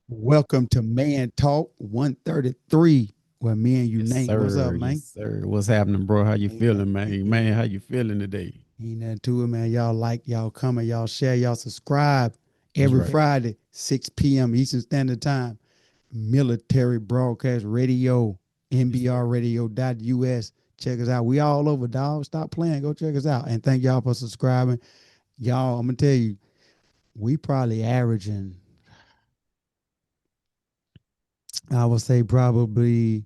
Welcome to Man Talk 133, where me and you Yes, Nate. What's up, sir. Yes, man? sir. What's happening, bro? How you Ain't, feeling, ain't, man? ain't, Man, how you feeling today? ain't nothing to it, man. Y'all like, y'all comment, y'all share, y'all subscribe That's every right. Friday, 6 p.m. Eastern Standard Time. Military Broadcast Radio, Yes, sir. nbrradio.us. Check us out. We all over, dog. Stop playing. Go check us out. And thank y'all for subscribing. Y'all, I'm going to tell you, we probably averaging, I would say probably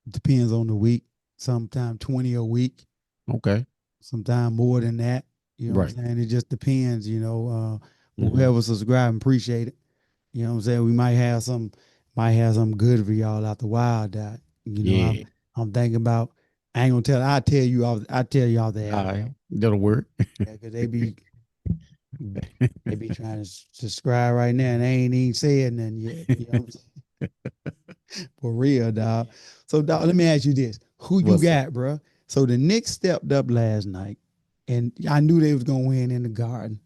depends on the week, sometime 20 a week, Okay. sometime more than that. You know what Right. I'm saying? It just depends, but Mm-hmm. whoever subscribe and appreciate it. You know what I'm saying? We might have some good for y'all out the wild dot. Yeah. I'm thinking about I ain't gonna tell I tell you all the All air right. though. That'll work. Yeah, cause they be trying to subscribe right now and they ain't even said nothing yet. You know what I'm saying? For real, dog. So, dog, let me ask you this: Who you What's up? got, bro? So the Knicks stepped up last night, and I knew they was gonna win in the Garden.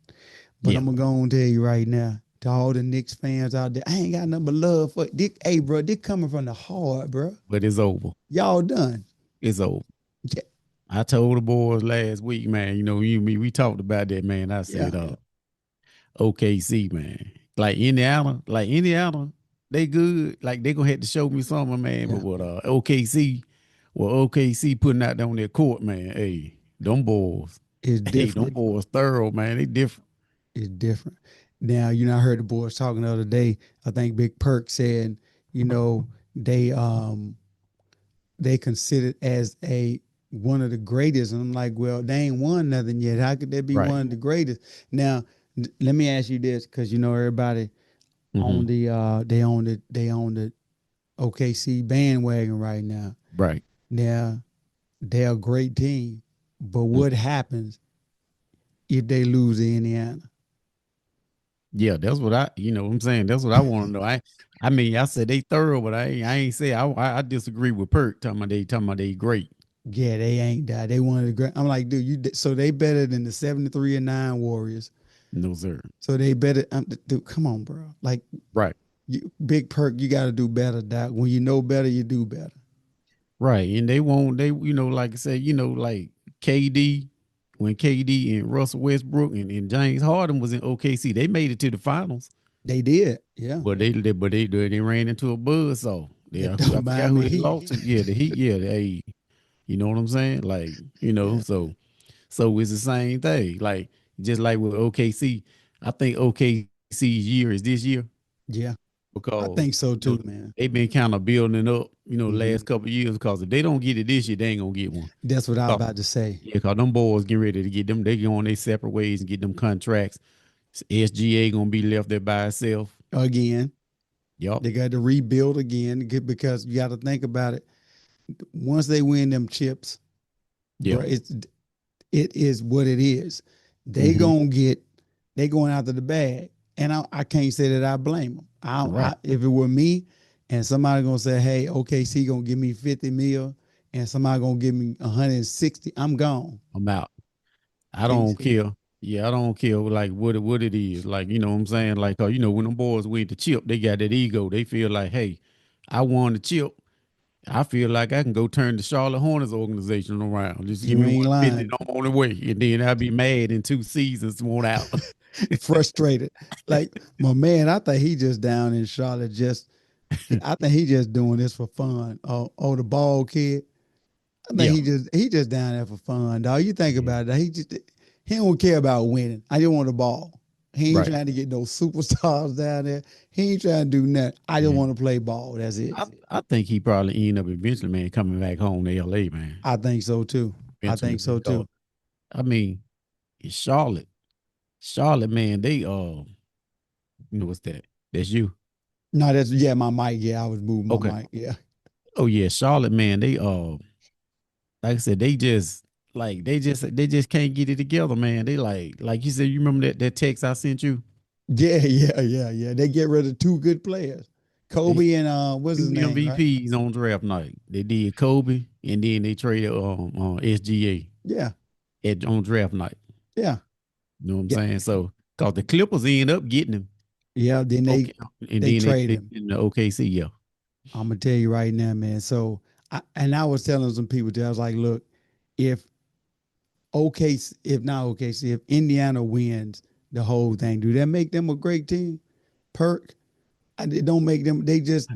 But Yeah. I'm gonna go and tell you right now, to all the Knicks fans out there, I ain't got nothing but love for Dick. Hey, bro, Dick coming from the heart, bro. But it's over. Y'all done. It's over. Yeah, I told the boys last week, man, you and me, we talked about that, man. I yeah, said, OKC, man. Like Indiana, they good. Like they gonna have to show me something, man. But yeah. what OKC putting out on their court, man. Hey, them boys. It's Hey, them different. boys thorough, man. They different. It's different. Now, I heard the boys talking the other day. I think Big Perk said, you know, they they considered as a one of the greatest. And I'm like, well, they ain't won nothing yet. How could they be Right. one of the greatest? Now, let me ask you this, because everybody Mm-hmm. on the OKC bandwagon right now. Right. Now, they're a great team, but Mm. what happens if they lose to Indiana? Yeah, that's what what I'm saying. That's what I want to know. I said they thorough, but I ain't say I disagree with Perk talking about they great. Yeah, they ain't that. They one of the great. I'm like, dude, so they better than the 73-9 Warriors. No, sir. So they better, dude. Come on, bro. Like, Right. Big Perk, you got to do better, Doc. When you know better, you do better. Right. And they won't they like I said, like KD, when KD and Russell Westbrook and James Harden was in OKC, they made it to the finals. They did, yeah. But they ran into a buzzsaw. That Yeah, I don't forgot mind who the they Heat. lost to. Yeah, the Heat. Yeah, you know what I'm saying? Like, Yeah, so it's the same thing. Like just like with OKC, I think OKC's year is this year yeah. I because think so too, man. they've been kind of building up, Hmm. last couple of years. Because if they don't get it this year, they ain't gonna get one. That's what I was 'Cause- about to say. yeah, cause them boys getting ready to get them. They going their separate ways and get them contracts. SGA gonna be left there by itself. Again, Yup. they got to rebuild again because you got to think about it. Once they win them chips, bro, Yeah. it is what it is. They Mm-hmm. gonna get they going after the bag, and I can't say that I blame them. Right. If it were me, and somebody gonna say, hey, OKC gonna give me 50 mil, and somebody gonna give me 160, I'm gone. I'm out. I Can't don't say it. care. Yeah, I don't care like what it is. Like, you know what I'm saying? Like, when them boys win the chip, they got that ego. They feel like, hey, I won the chip. I feel like I can go turn the Charlotte Hornets organization around. Just give You me ain't 150 lying. and I'm on the way. And then I'll be mad in 2 seasons, won't out. Frustrated. Like my man, I think he just down in Charlotte. I think he just doing this for fun. Oh, the ball kid. I think Yeah. he just down there for fun, dog. You think Yeah. about it, he don't care about winning. I just want the ball. He ain't Right. trying to get no superstars down there. He ain't trying to do nothing. I just Yeah. want to play ball. That's it. I think he probably end up eventually, man, coming back home to LA, man. I think so too. I Eventually think so because too. I mean, it's Charlotte. Charlotte, man, they what's that? That's you. No, that's yeah, my mic. Yeah, I was moving my Okay. mic. Yeah. Oh yeah, Charlotte, man, they like I said, they just can't get it together, man. They like you said, you remember that text I sent you? Yeah, yeah. They get rid of two good players. They Kobe and what's his two name, right? MVPs on draft night. They did Kobe and then they traded Yeah, SGA on draft night. yeah, You know what I'm yeah. saying? So cause the Clippers end up getting him. Yeah, then Okay, and they then they trade take him. in the OKC. Yeah. I'm gonna tell you right now, man. So, I was telling some people I was like, look, if OKC, if not OKC, if Indiana wins the whole thing, do that make them a great team? Perk, it don't make them. They just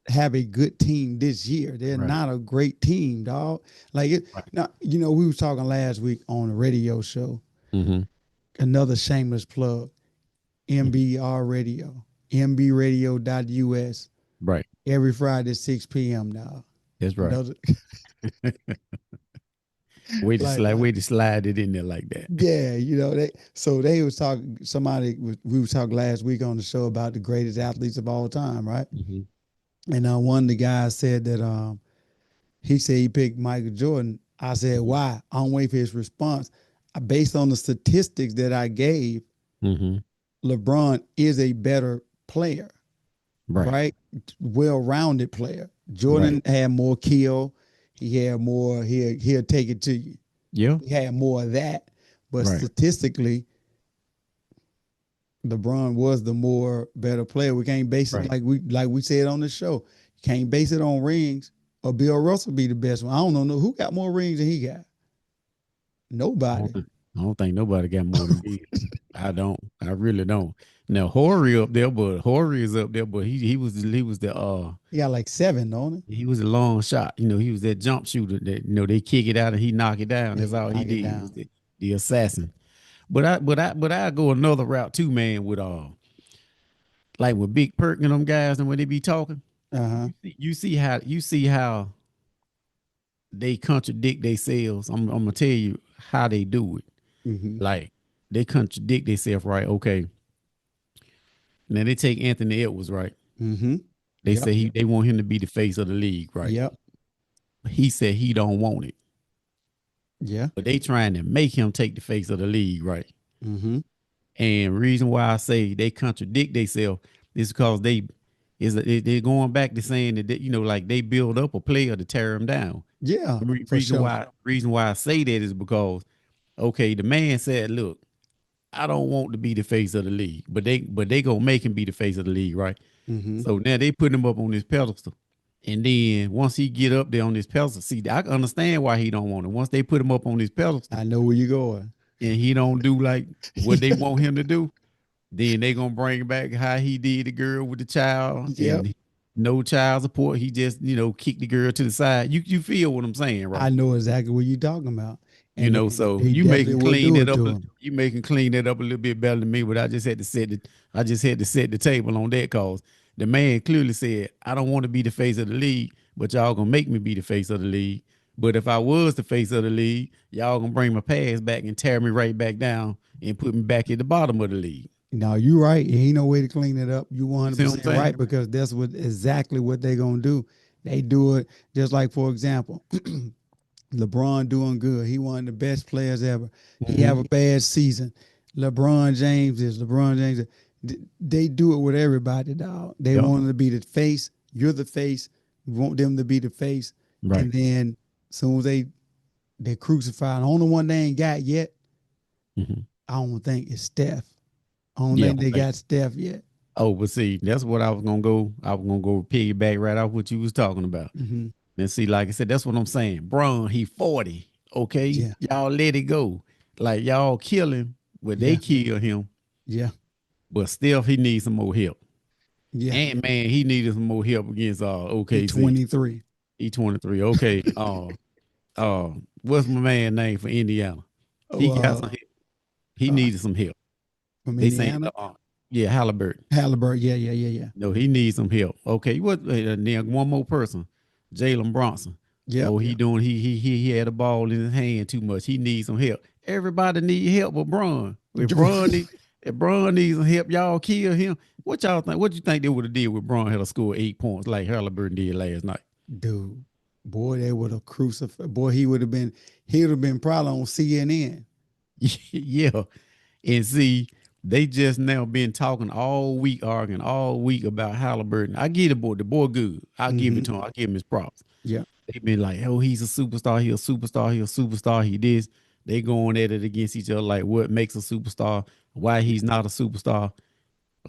have a good team this year. They're Right. not a great team, dog. Like it. Right. Now, we was talking last week on a radio show. Mm-hmm. Another shameless plug. Hmm. MBR Radio, MBRadio.us. Right. Every Friday 6 p.m. now. That's right. Another like Way to slide it in there like that. yeah, they was talking we was talking last week on the show about the greatest athletes of all time, right? Hmm. And one of the guys said that he said he picked Michael Jordan. I said, Hmm. why? I'm waiting for his response. Based on the statistics that I gave, Hmm. LeBron is a better player, Right. right? Well-rounded player. Right. Jordan had more kill. He had more. He'll take it to you. Yeah. He had more of that. But Right. statistically, LeBron was the more better player. We can't base it Right. like we said on the show. You can't base it on rings or Bill Russell be the best one. I don't know who got more rings than he got. Nobody. I don't think nobody got more than Big. I don't. I really don't. Now Horry up there, but Horry is up there, but He got like seven, don't he? he was a long shot. He was that jump shooter that they kick it out and he knock it down. And That's he all he knock it did. He was down. the assassin. But I go another route too, man, with like with Big Perk and them guys and when they be talking. Uh-huh. You see how they contradict themselves. I'm gonna tell you how they do it. Mm-hmm. Like they contradict themselves, right? Okay. Now they take Anthony Edwards, right? Mm-hmm. They Yep. say they want him to be the face of the league, right? Yep. He said he don't want it. Yeah. But they trying to make him take the face of the league, right? Mm-hmm. And reason why I say they contradict themselves is because they're going back to saying that like they build up a player to tear him down. Yeah, for Reason sure. why reason why I say that is because okay, the man said, look, I don't want to be the face of the league, but they gonna make him be the face of the league, right? Mm-hmm. So now they put him up on this pedestal. And then once he get up there on this pedestal, see, I can understand why he don't want it. Once they put him up on this pedestal I know where you're going. and he don't do like what they want him to do, then they gonna bring back how he did the girl with the child Yep. and no child support. He just kicked the girl to the side. You feel what I'm saying, I right? know exactly what you're talking about. And So they you definitely making will clean do that it up. to him. You making clean that up a little bit better than me, but I just had to set the table on that cause the man clearly said, I don't want to be the face of the league, but y'all gonna make me be the face of the league. But if I was the face of the league, y'all gonna bring my past back and tear me right back down and put me back at the bottom of the league. No, you're right. Ain't no way to clean it up. You You see what I'm 100% saying? right because that's exactly what they're gonna do. They do it just like, for example, LeBron doing good. He one of the best players ever. He have Mm-hmm. a bad season. LeBron James. They do it with everybody, dog. They Yep. want him to be the face. You're the face. You want them to be the face, Right. and then as soon as they crucify, the only one they ain't got yet, Mm-hmm. I don't think is Steph. I don't Yeah. think they got Steph yet. Oh, but see, that's what I was gonna go. I was gonna go piggyback right off what you was talking about. Mm-hmm. And see, like I said, that's what I'm saying. Braun, he 40. Okay. Yeah, Y'all let it go. Like y'all kill him, but they yeah, kill him. yeah, But still he needs some more help. yeah. And man, he needed some more help against He OKC. 23. E23. Okay. What's my man name for Indiana? Oh, He got some help. He uh, needed some help. from They saying Indiana, yeah, Halliburton. Halliburton. Yeah, yeah, yeah, yeah. No, he needs some help. Okay, what? Then one more person, Jalen Bronson. Yep. Oh, he doing he had a ball in his hand too much. He needs some help. Everybody need help, but Bron. If Bron needs some help, y'all kill him. What y'all think? What you think they would have did with Bron had a score 8 points like Halliburton did last night? Dude, boy, they would have crucified. Boy, he would have been probably on CNN. Yeah, and see, they just now been talking all week, arguing all week about Halliburton. I get it, boy. The boy good. I give it Mm-hmm. to him. I give him his props. Yeah. They been like, oh, he's a superstar. He a superstar. He a superstar. He this. They going at it against each other like what makes a superstar, why he's not a superstar.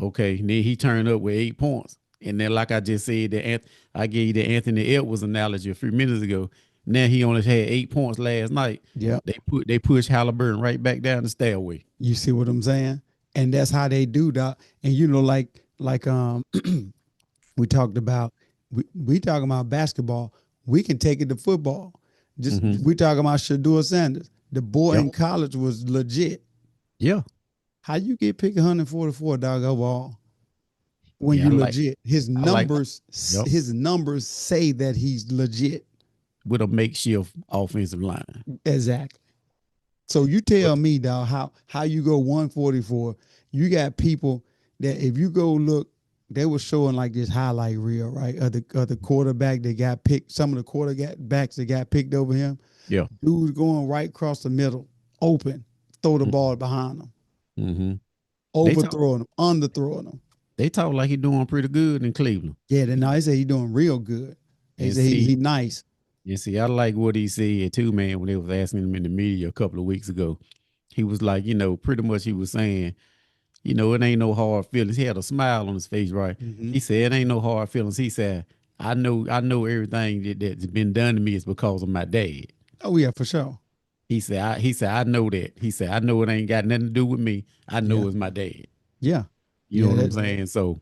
Okay, and then he turned up with 8 points. And then, like I just said, I gave you the Anthony Edwards analogy a few minutes ago. Now he only had 8 points last night. Yep. They pushed Halliburton right back down the stairway. You see what I'm saying? And that's how they do that. And like we talked about we talking about basketball. We can take it to football. Just Hmm. we talking about Shador Sanders. The boy Yep. in college was legit. Yeah. How you get picked 144 dog overall when Yeah. you legit? I like, yep, His numbers say that he's legit. with a makeshift offensive line. Exactly. So you But tell me, dog, how you go 144? You got people that if you go look, they were showing like this highlight reel, right? Of the quarterback that got picked, some of the quarterbacks that got picked over him. yeah. Dude's going right across the middle, open, throw the ball behind him, Mm-hmm. They talk overthrowing him, underthrowing him. they talk like he doing pretty good in Cleveland. Yeah, then now they say he's doing real good. They And say he see, nice. I like what he said too, man, when they was asking him in the media a couple of weeks ago. He was like, pretty much he was saying, it ain't no hard feelings. He had a smile on his face, right? Mm-hmm. He said, it ain't no hard feelings. He said, I know everything that's been done to me is because of my dad. Oh yeah, for sure. He said, I know that. He said, I know it ain't got nothing to do with me. I Yeah, know it's my dad. yeah, You know yeah. what I'm saying? So,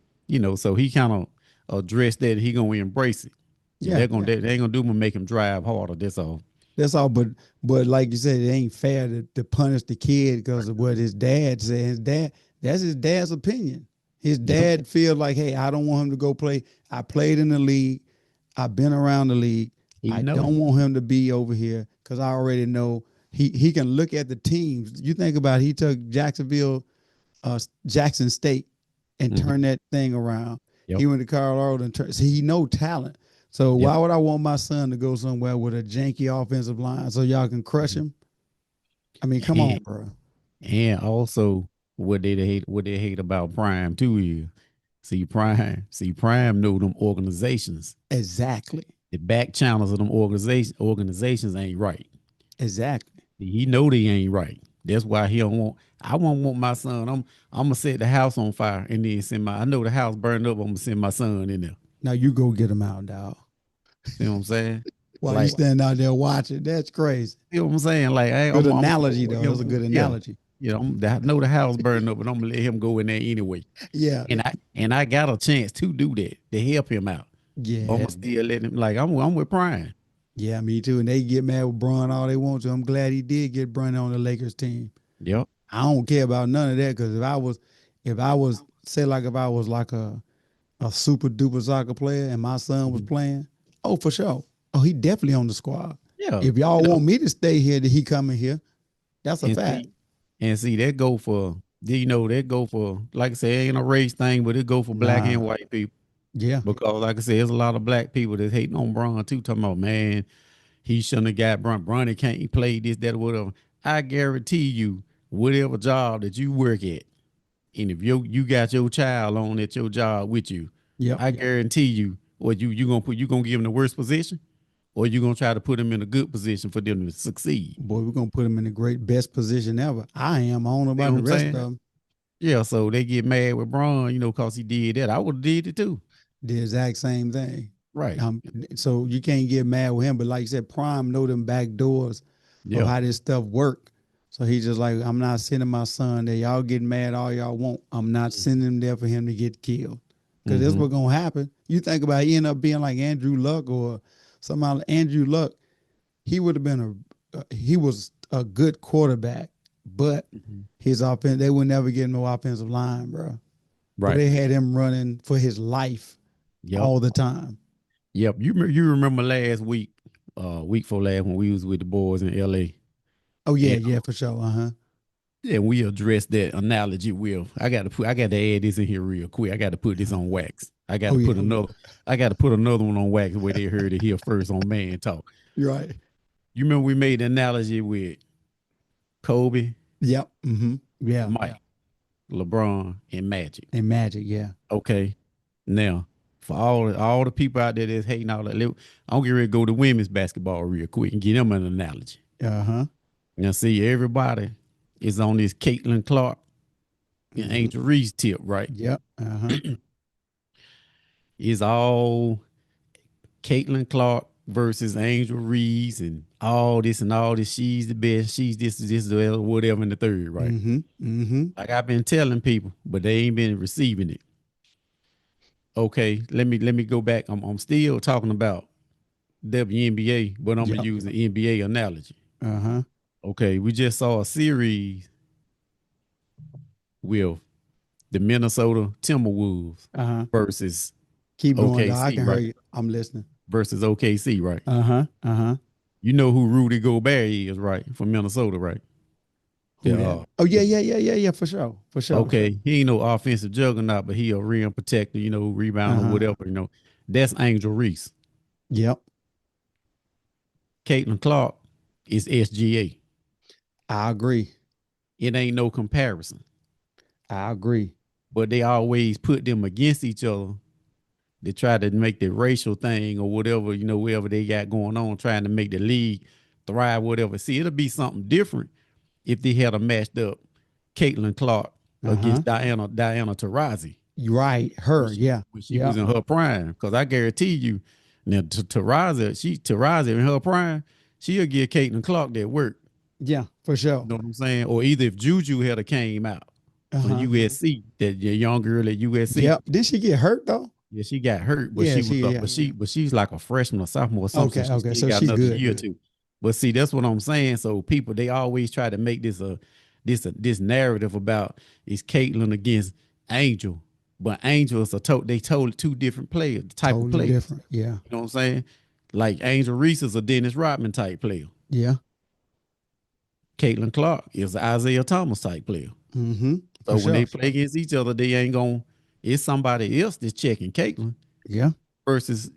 so he kind of addressed that. He gonna embrace it. So Yeah, they ain't gonna do but make him drive harder. That's all. that's all. But like you said, it ain't fair to punish the kid because of what his dad said. His dad, that's his dad's opinion. His Yep. dad feel like, hey, I don't want him to go play. I played in the league. I've been around the league. He I know. don't want him to be over here because I already know he can look at the teams. You think about it, he took Jackson State and Hmm. turned that thing around. Yep. He went to Colorado and turned. See, he know talent. So Yep. why would I want my son to go somewhere with a janky offensive line so y'all can crush Mhm. him? I mean, come on, And bro. and also what they hate about Prime too is see Prime know them organizations. Exactly. The back channels of them organizations ain't right. Exactly. He know they ain't right. That's why he don't want. I won't want my son. I'm gonna set the house on fire and then send my. I know the house burned up. I'm gonna send my son in there. Now you go get him out, dog. See what I'm saying? While you Like, standing out there watching, that's crazy. you know what I'm saying? Like, Good I'm analogy, though. That's a good yeah, analogy. I know the house burned up, but I'm gonna let him go in there anyway. Yeah. And I got a chance to do that to help him out. But I'm Yeah. gonna still let him. Like, I'm with Prime. Yeah, me too. And they get mad with Braun all they want to. I'm glad he did get Braun on the Lakers team. Yep. I don't care about none of that because if I was say like if I was like a super duper soccer player and my son was Mhm. playing, oh for sure. Oh, he definitely on the squad. Yeah. If y'all want me to stay here, that he coming here. That's a And fact. see, that go for, that go for, like I said, it ain't a race thing, but it go for black and Nah. white people. Yeah. Because like I said, there's a lot of black people that's hating on Bron too, talking about, man, he shouldn't have got Bron. Bron can't play this, that, or whatever. I guarantee you, whatever job that you work at, and if you got your child on at your job with you, Yep. I guarantee you, what you gonna give him the worst position, or you gonna try to put him in a good position for them to succeed. Boy, we're gonna put him in the great best position ever. I am. I don't know You know about what the I'm rest of saying? them. Yeah, so they get mad with Braun, cause he did that. I would have did it too. The exact same thing. Right. Um, so you can't get mad with him. But like you said, Prime know them back doors of Yeah. how this stuff work. So he's just like, I'm not sending my son there. Y'all get mad all y'all want. I'm not sending him there for him to get killed. Because that's Mm-hmm. what's gonna happen. You think about it, he end up being like Andrew Luck or somehow Andrew Luck, he would have been he was a good quarterback, but Hmm. his offense, they would never get no offensive line, bro. But Right. they had him running for his life Yep. all the time. Yep. You remember last week, week for last when we was with the boys in LA. Oh yeah, And yeah, for sure. Uh-huh. we addressed that analogy with I got to add this in here real quick. I got to put this on wax. Oh yeah. I got to put another one on wax where they heard it here first on Man Talk. You're right. You remember we made the analogy with Kobe, Yep. Mm-hmm. Yeah. Mike, LeBron, and Magic. And Magic, yeah. Okay. Now, for all the people out there that's hating all that, I'm getting ready to go to women's basketball real quick and get them an analogy. Uh-huh. Now, see, everybody is on this Caitlin Clark, and Mm-hmm. Angel Reese tip, right? Yep. Uh-huh. It's all Caitlin Clark versus Angel Reese and all this and all this. She's the best. She's this, whatever in the third, right? Mm-hmm. Mm-hmm. Like I've been telling people, but they ain't been receiving it. Okay, let me go back. I'm still talking about WNBA, but I'm gonna Yep. use an NBA analogy. Uh-huh. Okay, we just saw a series with the Minnesota Timberwolves Uh-huh. versus Keep going, dog. I OKC, can hear right? you. I'm listening. Versus OKC, right? Uh-huh. Uh-huh. You know who Rudy Gobert is, right? From Minnesota, right? Who The that? Oh, yeah, yeah, yeah, yeah, yeah, for sure. For sure. okay, he ain't no offensive juggernaut, but he a rim protector, rebound or Uh-huh. whatever. That's Angel Reese. Yep. Caitlin Clark is SGA. I agree. It ain't no comparison. I agree. But they always put them against each other. They try to make the racial thing or whatever, whatever they got going on, trying to make the league thrive, whatever. See, it'll be something different if they had a matched up Caitlin Clark Uh-huh. against Diana Taurasi You right. when Her. she Yeah. when she Yeah. was in her prime. Because I guarantee you, now Taurasi in her prime, she'll give Caitlin Clark that work. Yeah, for You sure. know what I'm saying? Or either if Juju had a came out from Uh-huh. USC, that the young girl at USC. Yep. Did she get hurt though? Yeah, she got hurt, but Yeah, she was she yeah. but she's like a freshman or sophomore or something, so Okay, she okay. still So got she another good. year or two. But see, that's what I'm saying. So people they always try to make this narrative about is Caitlyn against Angel, but Angel is they totally two different players, the type of Totally players. different. Yeah. You know what I'm saying? Like Angel Reese is a Dennis Rodman type player. Yeah. Caitlin Clark is an Isaiah Thomas type player. Mm-hmm. For So when sure. they play against each other, they ain't going it's somebody else that's checking Caitlyn Yeah. versus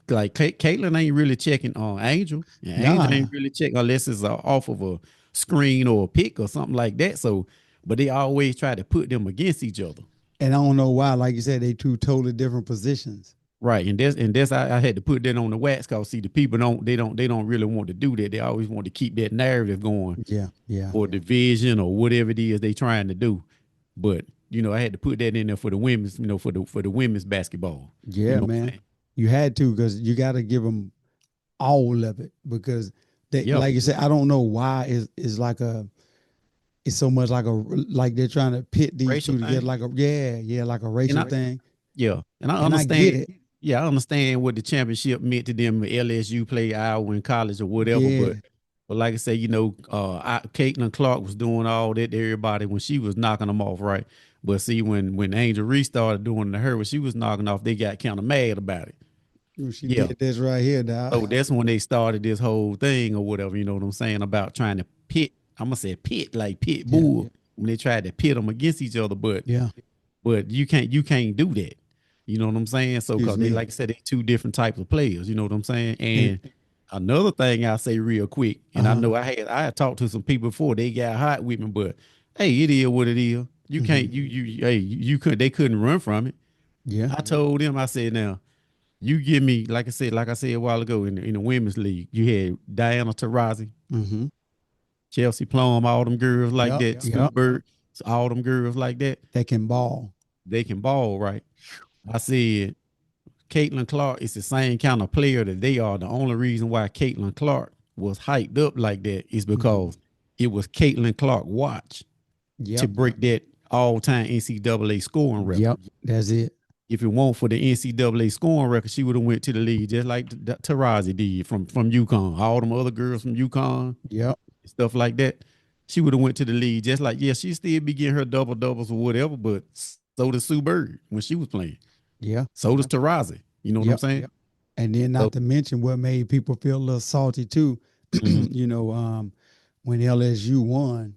like Caitlyn ain't really checking on Angel, and Angel Nah. ain't really checking unless it's off of a screen or a pick or something like that. So, but they always try to put them against each other, And I don't know why, like you said, they two totally different positions. right? And that's I had to put that on the wax because see the people they don't really want to do that. They always want to keep that narrative going Yeah. Yeah. for division or whatever it is they trying to do. But I had to put that in there for the women's, for the women's basketball. You Yeah, know what I'm man. saying? You had to because you got to give them all of it because they, Yeah, like you said, I don't know why it's like it's so much like they're trying to pit these racial two together thing. like a yeah like a And racial I thing. Yeah, and I And I get understand. it. Yeah, I understand what the championship meant to them. LSU play Iowa in college or whatever, Yeah. but like I say, Caitlin Clark was doing all that to everybody when she was knocking them off, right? But see, when Angel Reese started doing it to her, when she was knocking off, they got kind of mad about it. She Yeah, did this right here, dog. so that's when they started this whole thing or whatever. You know what I'm saying about trying to pit. I'm gonna say pit like pit Yeah. bull when they tried to pit them against each other, but Yeah. you can't do that. You know what I'm saying? So Excuse because they me. like I said, they two different types of players. You know what I'm saying? And And another thing I say real quick, and I uh-huh. know I had talked to some people before they got hot with me, but hey, it is what it is. You Mm-hmm. can't hey you could they couldn't run from it. Yeah. I told them I said now you give me like I said a while ago in the women's league you had Diana Taurasi, Mm-hmm. Chelsea Plum, all them girls like Yep. that, Sue Yep. Bird, all them girls like that. They can ball. They can ball right. I said Caitlin Clark is the same kind of player that they are. The only reason why Caitlin Clark was hyped up like that is Mm-hmm. because it was Caitlin Clark watch to Yep. break that all-time NCAA scoring record. Yep. That's it. If it weren't for the NCAA scoring record, she would have went to the league just like Tarazi did from UConn. All them other girls from UConn, Yep. stuff like that. She would have went to the league just like she still be getting her double doubles or whatever, but so does Sue Bird when she was playing. Yeah. So does Tarazi. You know what I'm Yep. saying? And then So not to mention what made people feel a little salty too, mhm. when LSU won,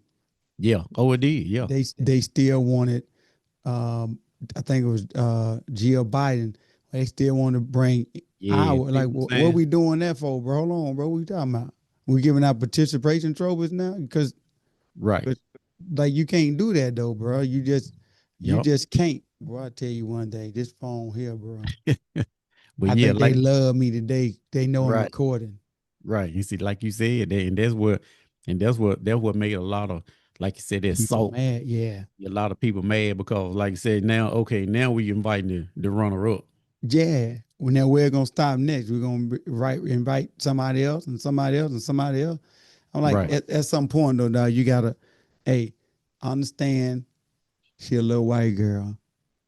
Yeah. Oh, it did. Yeah. they still wanted um I think it was Jill Biden. They still want to bring Yeah. Iowa. See Like, what I'm what saying? we doing that for, bro? Hold on, bro. What we talking about? We giving out participation trophies now because Right. like you can't do that though, bro. You Yep. just can't, bro. I tell you one day, this phone here, bro. But I yeah, think they like love me today. They know I'm right, recording. right. You see, like you said, and that's what made like you said, that Keep them salt. mad. Yeah. A lot of people mad because, like you said, now okay, now we inviting the runner up. Yeah. Well, now we're gonna stop next. We're gonna invite somebody else and somebody else and somebody else. I'm like, Right, at some point though, dog, you gotta, hey, understand she a little white girl,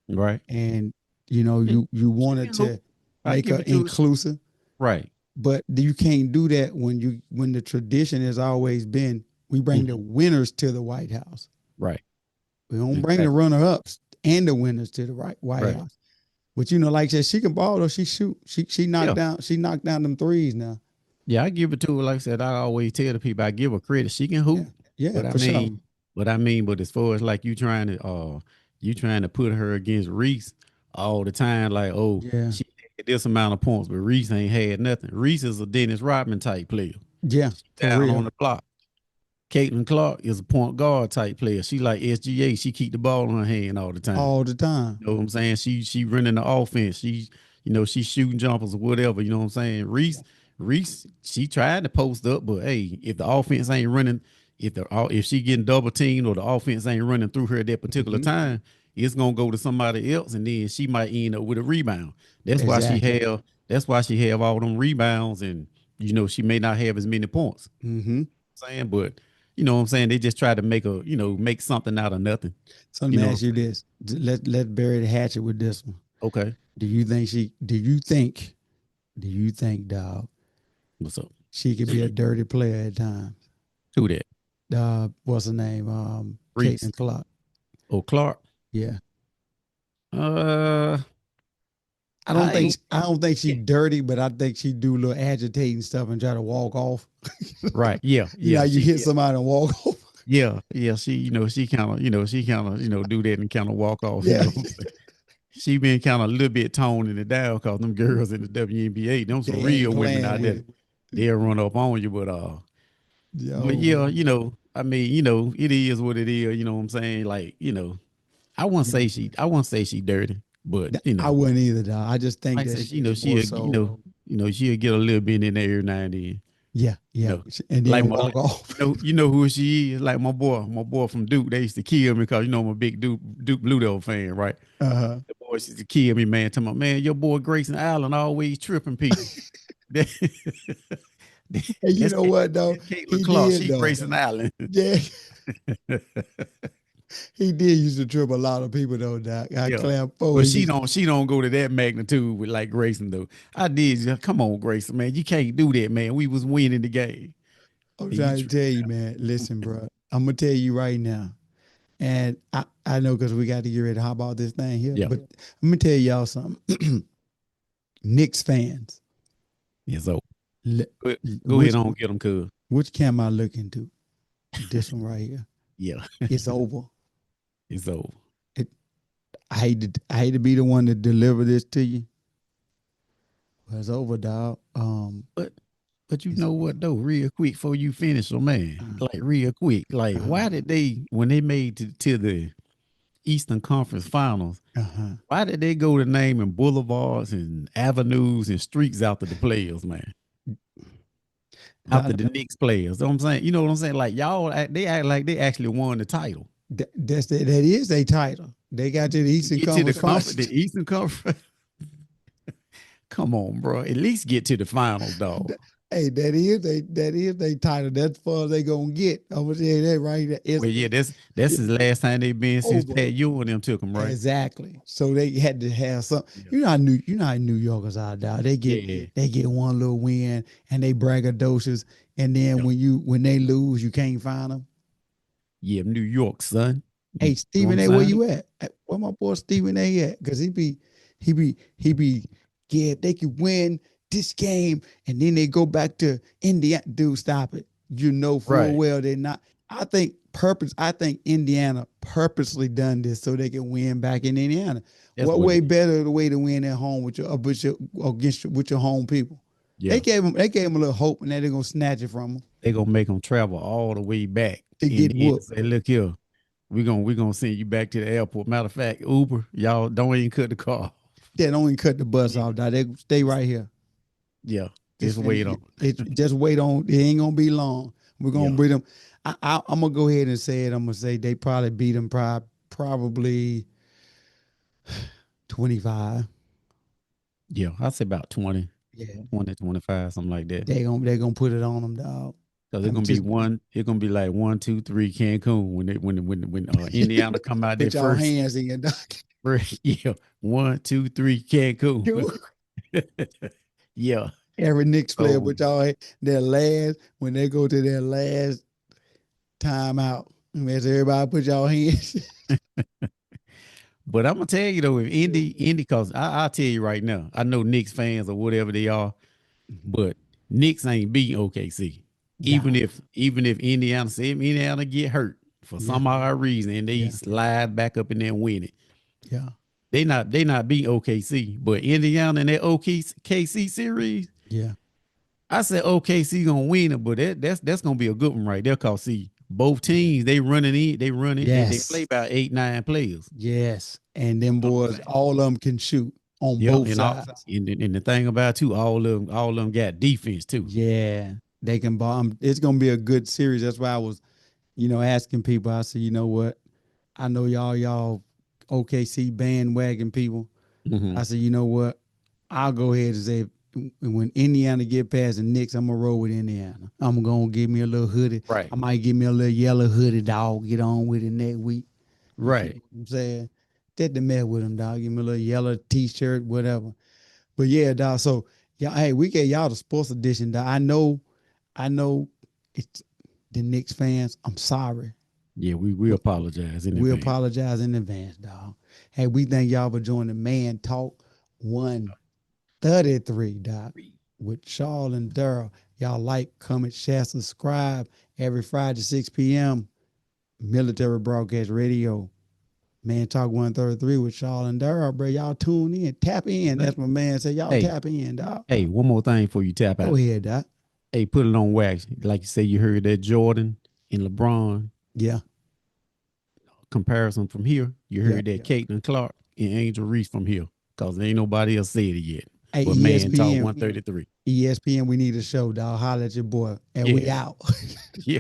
right. and you know She, you she wanted can hoop. to I make give her it to her. inclusive, Right. but you can't do that when the tradition has always been we bring the Hmm. winners to the White House. Right. We don't bring the Exactly. runner ups and the winners to the White Right. House. But you know, like I said, she can ball though. She shoot. Yeah. She knocked down them threes now. Yeah, I give it to her. Like I said, I always tell the people I give her credit. She can Yeah, hoop, yeah, but I for sure. mean, but as far as like you trying to put her against Reese all the time, like oh Yeah, she had this amount of points, but Reese ain't had nothing. Reese is a Dennis Rodman type player. yeah, She for down on real, the block. Caitlin Clark is a point guard type player. She like SGA. She keep the ball in her hand all the time. all the time. You know what I'm saying? She running the offense. She shooting jumpers or whatever. You know what I'm saying? Reese, she tried to post up, but hey, if the offense ain't running, if she getting double teamed or the offense ain't running through her at that particular Hmm. time, it's gonna go to somebody else, and then she might end up with a rebound. That's why she Exactly. have that's why she have all them rebounds, and she may not have as many points. Hmm. Saying, but you know what I'm saying? They just try to make something out of nothing. So let You me know what ask I'm you saying? this: let's bury the hatchet with this one. Okay. Do you think she? Do you think, dog, What's up? she could be a dirty player at times? Who that? What's her name? Reese. Caitlin Clark. Oh, Clark. Yeah. Uh, I I don't think she dirty, but I think she do a little agitating stuff and try to walk off. right. Yeah, You know how yeah. you She hit somebody and walk off? yeah. She kind of do that and kind of walk off. Yeah. She been kind of a little bit toning it down because them girls in the WNBA, them some They ain't real women playing out with there. it. They'll run up on you, but Yo, yeah, I mean, it is what it is. You know what I'm saying? Like, yeah. I won't say she dirty, but I wouldn't either, dog. I just think like I that said, she is more so, she'll get a little bit in there every now and then. yeah, You yeah. know, And like then my walk like, off. who she is. Like my boy from Duke. They used to kill me because I'm a big Duke Blue Devil fan, right? Uh-huh. The boys used to kill me, man. Tell me, man, your boy Grayson Allen always tripping people. That, And you that's know what, though? that's Caitlin He Clark. did, She though. Grayson Allen. Yeah, he did used to trip a lot of people, though, Doc. I Yeah. clap for But he she used don't she don't go to that magnitude with like Grayson though. I did. Come on, Grayson, man. You can't do that, man. We was winning the game. I'm And you trying to tell tripping you, out. man. Listen, bro. I'm gonna tell you right now. And I know because we got to get ready to hop about this thing here. Yeah. But let me tell y'all something. Knicks fans, Yeah. So le- go ahead which on get them, cuz. which cam I look into? This one right here. Yeah. It's over. It's over. It, I hate to be the one to deliver this to you, but it's over, dog. But but you It's know what though, real quick before you finish, so man, uh, like real quick, like uh, why did they when they made to the Eastern Conference Finals, uh-huh. why did they go to naming boulevards and avenues and streets after the players, man? After the Knicks players. You know what I'm saying? You know what I'm saying? Like they act like they actually won the title. That is a title. They got to the To Eastern get to Conference the Finals. Eastern Conference. Come on, bro. At least get to the finals, dog. Hey, that is a title. That's far they gonna get. I'm gonna tell you that right there. Well, yeah, that's It's his last time they been since over. Pat Ewing and them took him, right? Exactly. So they had to have some. Yeah. You know how New Yorkers are, dog. They get Yeah. they get one little win and they braggadocious, and then Yeah. when they lose, you can't find them. Yeah, New York, son. You Hey, know what Stephen I'm A, where saying? you at? Where my boy Stephen A at? Because he be yeah, if they could win this game and then they go back to Indiana. Dude, stop it. You know full Right. well they're not. I think Indiana purposely done this so they can win back in Indiana. That's What what way it is. better the way to win at home with your home people? They Yeah. gave them they gave them a little hope and now they're gonna snatch it from them They gonna make them travel all the way back to and get then whooped. say, look here, we gonna send you back to the airport. Matter of fact, Uber, y'all don't even cut the car. They don't even cut the bus Yeah. off. Dog. They stay right here. Yeah. Just Just wait and on. it just wait on. It ain't gonna be long. We're gonna Yeah. beat them. I'm gonna go ahead and say it. I'm gonna say they probably beat them probably 25. Yeah. I'd say about 20, Yeah, 20, 25, something like that. they gonna put it on them, dog. Cause it's I'm gonna be just one. It's gonna be like 1, 2, 3 Cancun when Indiana come out there put y'all first. hands in, dog. Yeah, 1, 2, 3 Cancun. Yeah. Every Knicks player Oh, put y'all their last when they go to their last timeout. As everybody put y'all hands. but I'm gonna tell you though, if Indy, cause I'll tell you right now, I know Knicks fans or whatever they are, but Knicks ain't beating OKC. Nah, Even if Indiana, say if Indiana get hurt for yeah, some odd reason and they yeah, slide back up in there and win it, yeah, they not beating OKC. But Indiana in that OKC series, yeah, I said OKC gonna win it, but that's gonna be a good one right there. Cause see, both yeah. teams they play Yes, about 8, 9 players. yes. And them You know what boys, I'm saying? all of them can shoot on Yep, both and sides. the thing about too, all of them got defense too. Yeah, they can bomb. It's gonna be a good series. That's why I was, asking people. I said, you know what? I know y'all OKC bandwagon people. Hmm. I said, you know what? I'll go ahead and say when Indiana get past the Knicks, I'm gonna roll with Indiana. I'm gonna give me a little hoodie. Right, I might give me a little yellow hoodie, dog. Get on with it next week. You feel right. what I'm saying? Take the mess with them, dog. Give me a little yellow t-shirt, whatever. But yeah, dog. So yeah, hey, we get y'all the sports edition, dog. I know it's the Knicks fans. I'm sorry. Yeah, we We, apologize in we advance. apologize in advance, dog. Hey, we thank y'all for joining Man Talk 133, dog, with Charles and Daryl. Y'all like, comment, share, subscribe every Friday, 6 p.m. Military Broadcast Radio. Man Talk 133 with Charles and Daryl, bro. Y'all tune in, tap in. That's my man say. Y'all Hey, tap in, dog. hey, one more thing before you tap Go out. ahead, dog. Hey, put it on wax. Like you say, you heard that Jordan and LeBron Yeah, comparison from here. You yeah. heard that Caitlin Clark and Angel Reese from here. Cause ain't nobody else said it yet. Hey, But man, talk ESPN, 133. ESPN, we need a show, dog. Holla at your boy. And we Yeah. out. Yeah.